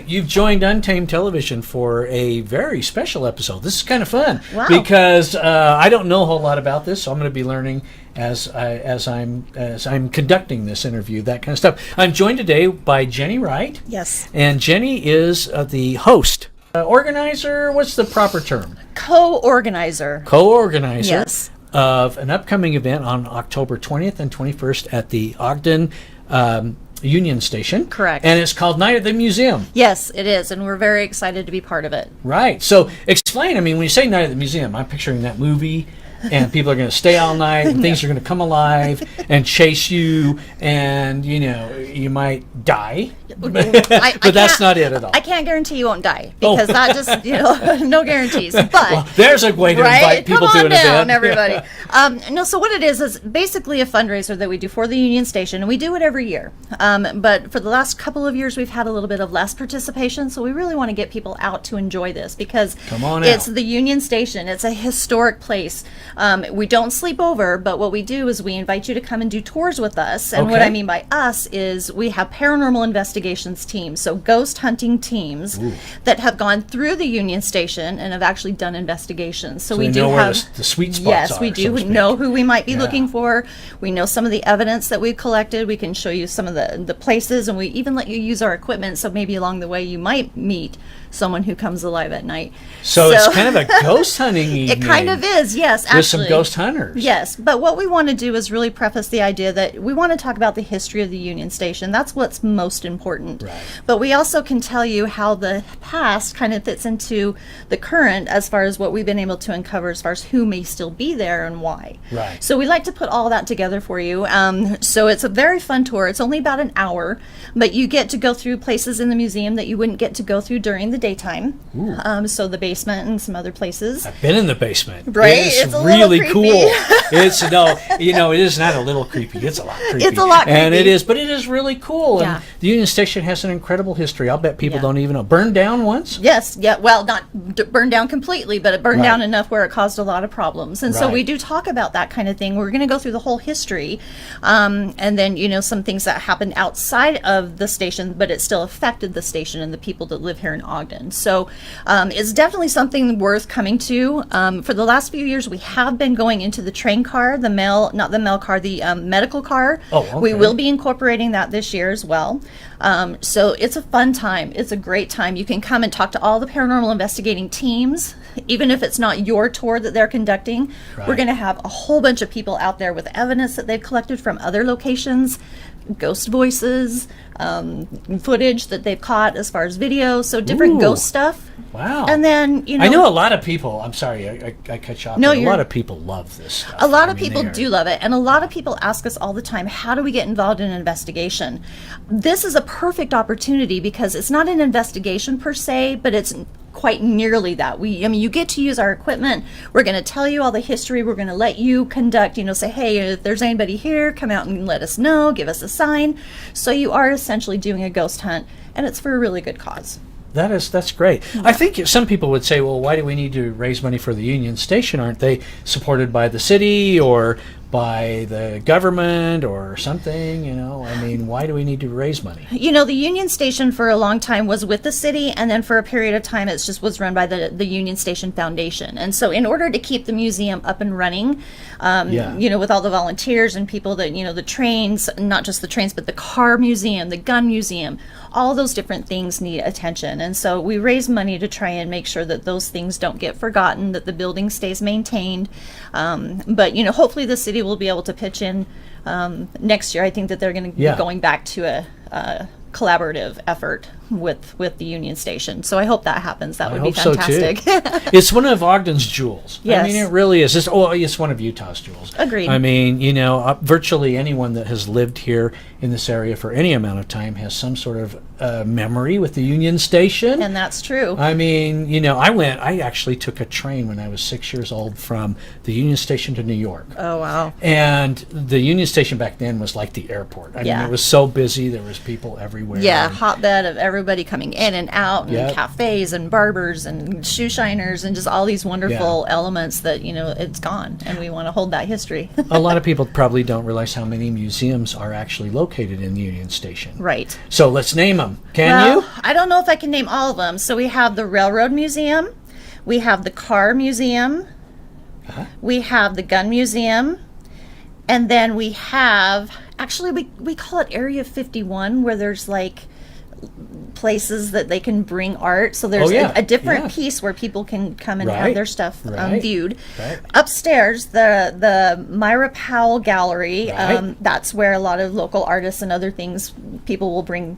you've joined Untamed Television for a very special episode. This is kind of fun. Wow. Because I don't know a whole lot about this, so I'm going to be learning as I'm conducting this interview, that kind of stuff. I'm joined today by Jenny Wright. Yes. And Jenny is the host, organizer. What's the proper term? Co-organizer. Co-organizer. Yes. Of an upcoming event on October 20th and 21st at the Ogden Union Station. Correct. And it's called Night at the Museum. Yes, it is, and we're very excited to be part of it. Right. So explain, I mean, when you say Night at the Museum, I'm picturing that movie, and people are going to stay all night, and things are going to come alive and chase you, and, you know, you might die. But that's not it at all. I can't guarantee you won't die, because that just, no guarantees. But well, there's a way to invite people to an event. Come on down, everybody. No, so what it is basically a fundraiser that we do for the Union Station, and we do it every year. But for the last couple of years, we've had a little bit of less participation, so we really want to get people out to enjoy this, because it's the Union Station. It's a historic place. We don't sleep over, but what we do is we invite you to come and do tours with us. And what I mean by us is we have paranormal investigations teams, so ghost hunting teams that have gone through the Union Station and have actually done investigations. So we do know have where the sweet spots yes, are, we do so know who we might be looking for. We know some of the evidence that we've collected. We can show you some of the places, and we even let you use our equipment, so maybe along the way you might meet someone who comes alive at night. So it's kind of a ghost hunting evening. It kind of is, yes, actually. With some ghost hunters. Yes, but what we want to do is really preface the idea that we want to talk about the history of the Union Station. That's what's most important. Right. But we also can tell you how the past kind of fits into the current as far as what we've been able to uncover as far as who may still be there and why. Right. So we like to put all that together for you. So it's a very fun tour. It's only about an hour, but you get to go through places in the museum that you wouldn't get to go through during the daytime. So the basement and some other places. I've been in the basement. Right? It's a really little cool. It's it is not a little creepy. It's a lot creepy. It's a lot creepy. And it is, but it is really cool. Yeah. And the Union Station has an incredible history. I'll bet people don't even know. Burned down once? Yes. Yeah. Well, not burned down completely, but it burned down enough where it caused a lot of problems. And so we do talk about that kind of thing. We're going to go through the whole history, and then some things that happened outside of the station, but it still affected the station and the people that live here in Ogden. So it's definitely something worth coming to. For the last few years, we have been going into the train car, the medical car. Oh, okay. We will be incorporating that this year as well. So it's a fun time. It's a great time. You can come and talk to all the paranormal investigating teams, even if it's not your tour that they're conducting. Right. We're going to have a whole bunch of people out there with evidence that they've collected from other locations, ghost voices, footage that they've caught as far as video, so different ghost stuff. Wow. And then, I know a lot of people, I'm sorry, I cut you off. No, a lot of people love this stuff. A lot of people do love it, and a lot of people ask us all the time, how do we get involved in an investigation? This is a perfect opportunity because it's not an investigation per se, but it's quite nearly that. You get to use our equipment. We're going to tell you all the history. We're going to let you conduct, say, hey, if there's anybody here, come out and let us know, give us a sign. So you are essentially doing a ghost hunt, and it's for a really good cause. That's great. Yeah. I think some people would say, well, why do we need to raise money for the Union Station? Aren't they supported by the city or by the government or something? Why do we need to raise money? The Union Station for a long time was with the city, and then for a period of time it just was run by the Union Station Foundation. And so in order to keep the museum up and running, with all the volunteers and people that, the trains, not just the trains, but the car museum, the gun museum, all those different things need attention. And so we raise money to try and make sure that those things don't get forgotten, that the building stays maintained. But hopefully the city will be able to pitch in next year. I think that they're going to be going back to a collaborative effort with the Union Station. So I hope that happens. That would be fantastic. So too. It's one of Ogden's jewels. Yes. It really is. It's one of Utah's jewels. Agreed. Virtually anyone that has lived here in this area for any amount of time has some sort of memory with the Union Station. And that's true. I actually took a train when I was 6 years old from the Union Station to New York. Oh, wow. And the Union Station back then was like the airport. I mean, it was so busy. There was people everywhere. Yeah, hotbed of everywhere everybody coming in and out, and cafes and barbers and shoe shiners and just all these wonderful elements that, you know, it's gone, and we want to hold that history. A lot of people probably don't realize how many museums are actually located in the Union Station. Right. So let's name them. Can you? I don't know if I can name all of them. So we have the Railroad Museum, we have the Car Museum, we have the Gun Museum, and then we have, actually we call it Area 51, where there's like places that they can bring art. So there's a different piece where people can come and have their stuff viewed. Right. Upstairs, the Myra Powell Gallery, that's where a lot of local artists and other things people will bring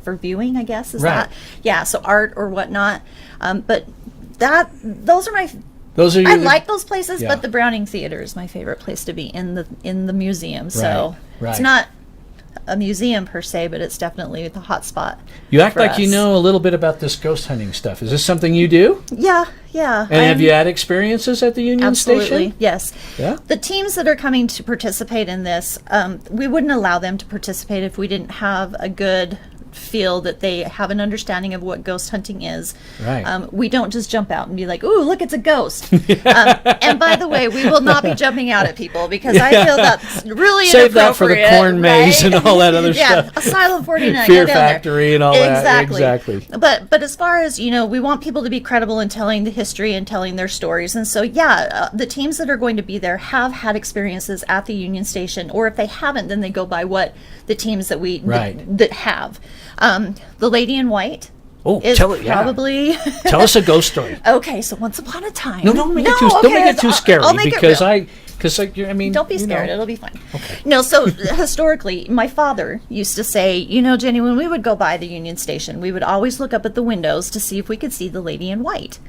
for viewing, I guess. Is that? Yeah, so art or whatnot. But those are my... I like those places, but the Browning Theater is my favorite place to be in the museum. So it's not a museum per se, but it's definitely the hot spot. You act like you know a little bit about this ghost hunting stuff. Is this something you do? Yeah. And have you had experiences at the Union Station? Absolutely, yes. Yeah. The teams that are coming to participate in this, we wouldn't allow them to participate if we didn't have a good feel that they have an understanding of what ghost hunting is. Right. We don't just jump out and be like, "Ooh, look, it's a ghost." And by the way, we will not be jumping out at people, because I feel that's really Save inappropriate. that for the corn maze and all that other stuff. Asylum 49, Fear Factory and all that. Exactly. But as far as, you know, we want people to be credible in telling the history and telling their stories. And so, the teams that are going to be there have had experiences at the Union Station, or if they haven't, then they go by what the teams that that have. The Lady in White is probably... Tell us a ghost story. Okay, so once upon a time... No, don't make it too scary, because I mean... Don't be scared, it'll be fine. Okay. No, so historically, my father used to say, you know, Jenny, when we would go by the Union Station, we would always look up at the windows to see if we could see the Lady in White.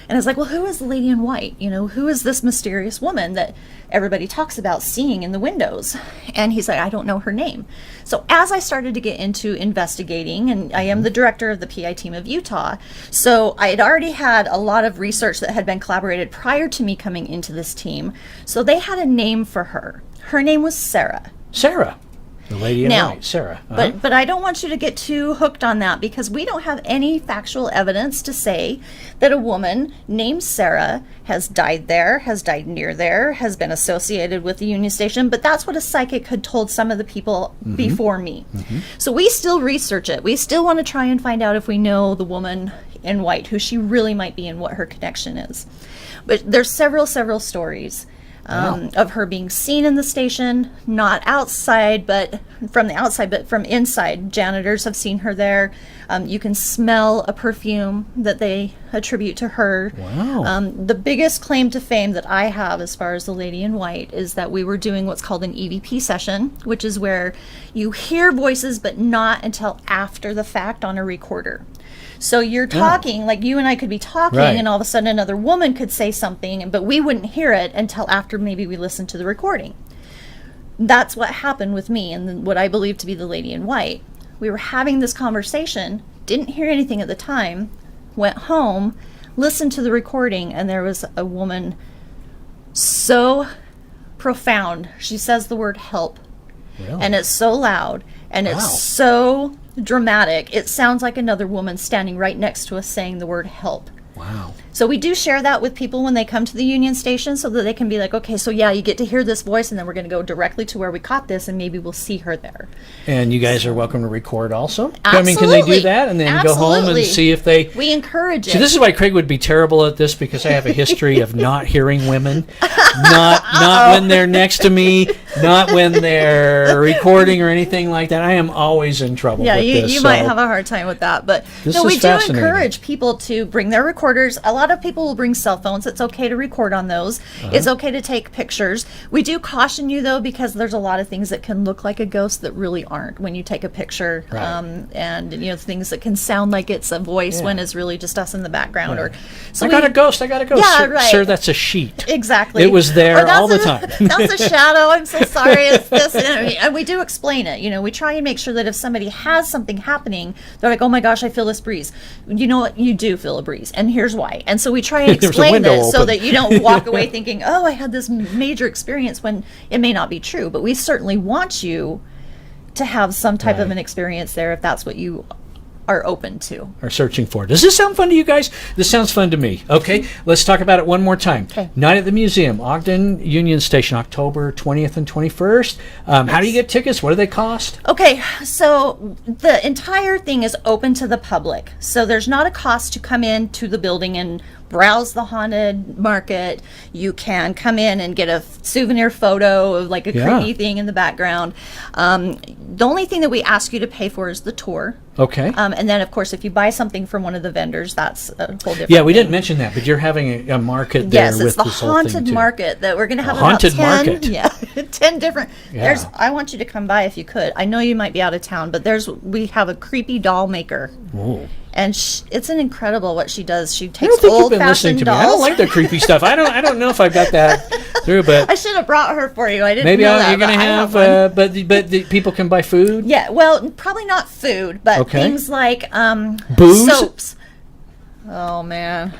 And I was like, well, who is the Lady in White? You know, who is this mysterious woman that everybody talks about seeing in the windows? And he's like, I don't know her name. So as I started to get into investigating, and I am the director of the PI team of Utah, so I had already had a lot of research that had been collaborated prior to me coming into this team. So they had a name for her. Her name was Sarah. Sarah. The Lady in White, Sarah. But I don't want you to get too hooked on that, because we don't have any factual evidence to say that a woman named Sarah has died there, has died near there, has been associated with the Union Station. But that's what a psychic had told some of the people before me. So we still research it. We still want to try and find out if we know the woman in white, who she really might be and what her connection is. But there's several stories. Of her being seen in the station, not outside, but from the outside, but from inside. Janitors have seen her there. You can smell a perfume that they attribute to her. Wow. The biggest claim to fame that I have as far as the Lady in White is that we were doing what's called an EVP session, which is where you hear voices, but not until after the fact on a recorder. So you're talking, like you and I could be talking, and all of a sudden another woman could say something, but we wouldn't hear it until after maybe we listened to the recording. That's what happened with me and what I believe to be the Lady in White. We were having this conversation, didn't hear anything at the time, went home, listened to the recording, and there was a woman so profound. She says the word help. Really? And it's so loud, and it's so dramatic. It sounds like another woman standing right next to us saying the word help. Wow. So we do share that with people when they come to the Union Station, so that they can be like, okay, so you get to hear this voice, and then we're going to go directly to where we caught this, and maybe we'll see her there. And you guys are welcome to record also? Absolutely. I mean, can they do that and then go home and see if they... We encourage it. See, this is why Craig would be terrible at this, because I have a history of not hearing women. Not when they're next to me, not when they're recording or anything like that. I am always in trouble with this. You might have a hard time with that. But no, we do encourage people to bring their recorders. A lot of people will bring cell phones. It's okay to record on those. It's okay to take pictures. We do caution you, though, because there's a lot of things that can look like a ghost that really aren't when you take a picture. And, you know, things that can sound like it's a voice when it's really just us in the background. Or I got a ghost. Yeah, sir, that's a sheet. Exactly. It was there all the time. That's a shadow. I'm so sorry. It's this. And we do explain it. You know, we try and make sure that if somebody has something happening, they're like, oh my gosh, I feel this breeze. You know what? You do feel a breeze. And here's why. And so we try and explain this so that you don't walk away thinking, oh, I had this major experience, when it may not be true. But we certainly want you to have some type of Right. an experience there if that's what you are open to. Are searching for. Does this sound fun to you guys? This sounds fun to me. Okay, let's talk about it one more time. Okay. Night at the Museum, Ogden Union Station, October 20th and 21st. How do you get tickets? What do they cost? Okay, so the entire thing is open to the public. So there's not a cost to come in to the building and browse the haunted market. You can come in and get a souvenir photo of like a Yeah. creepy thing in the background. The only thing that we ask you to pay for is the tour. Okay. And then, of course, if you buy something from one of the vendors, that's a whole different Yeah, we thing. didn't mention that, but you're having a market there Yes, with it's the this whole thing haunted too. market that we're going to have haunted about 10, market. yeah, 10 different. Yeah. I want you to come by if you could. I know you might be out of town, but we have a creepy doll maker. Ooh. And it's an incredible what she does. She I takes don't think you've been listening old-fashioned to me. dolls. I don't like the creepy stuff. I don't know if I got that through, but I should have brought her for you. I didn't maybe know that. you're going to but I have. one. But the people can buy food. Yeah, well, probably not food, but Okay. things like Booze? soaps. Oh man.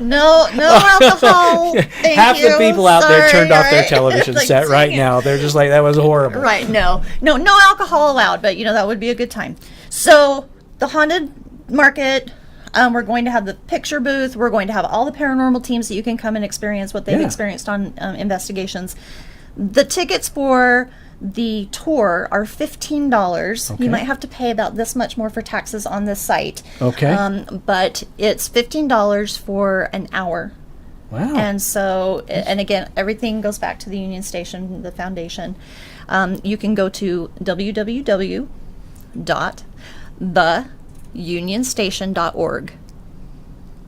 No alcohol. Thank Half you. the people out there Sorry, turned off their right? television Like, set right dang it. now. They're just like, that was horrible. Right, no alcohol allowed, but that would be a good time. So the haunted market, we're going to have the picture booth. We're going to have all the paranormal teams that you can come and experience what they've Yeah. experienced on investigations. The tickets for the tour are $15. Okay. You might have to pay about this much more for taxes on this site. Okay. But it's $15 for an hour. Wow. And so, and again, everything goes back to the Union Station, the foundation. You can go to www.theunionstation.org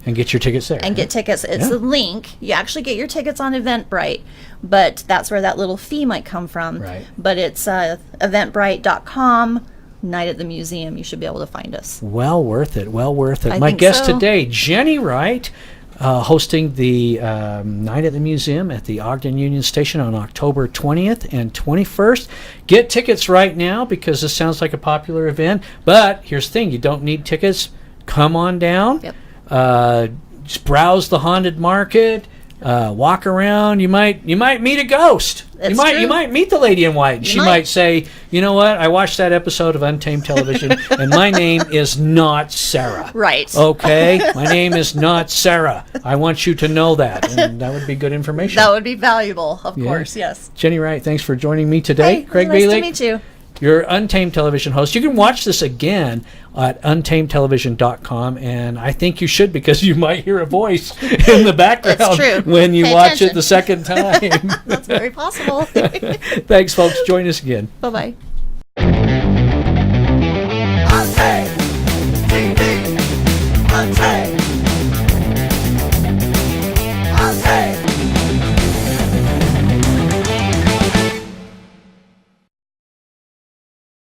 And get your tickets there. and get tickets. It's Yeah. a link. You actually get your tickets on Eventbrite, but that's where that little fee might come from. Right. But it's eventbrite.com. Night at the Museum. You should be able to find us. Well worth it. Well worth it. I My think guest so. today, Jenny Wright, hosting the Night at the Museum at the Ogden Union Station on October 20th and 21st. Get tickets right now because this sounds like a popular event. But here's the thing. You don't need tickets. Come on down. Yep. Just browse the haunted market. Walk around. You might meet a ghost. That's you true. might meet the lady in white. She might. might say, "You know what? I watched that episode of Untamed Television, and my name is not Sarah." Right. Okay, my name is not Sarah. I want you to know that, and that would be good information. That would be valuable, of Yeah. course, yes. Jenny Wright, thanks for joining me today. Hey, Craig nice Bailey, to meet you. your Untamed Television host. You can watch this again at untamedtelevision.com, and I think you should because you might hear a voice in the background That's true. when you Pay watch attention. it the second time. That's very possible. Thanks, folks. Join us again. Bye-bye. Untamed TV. Untamed.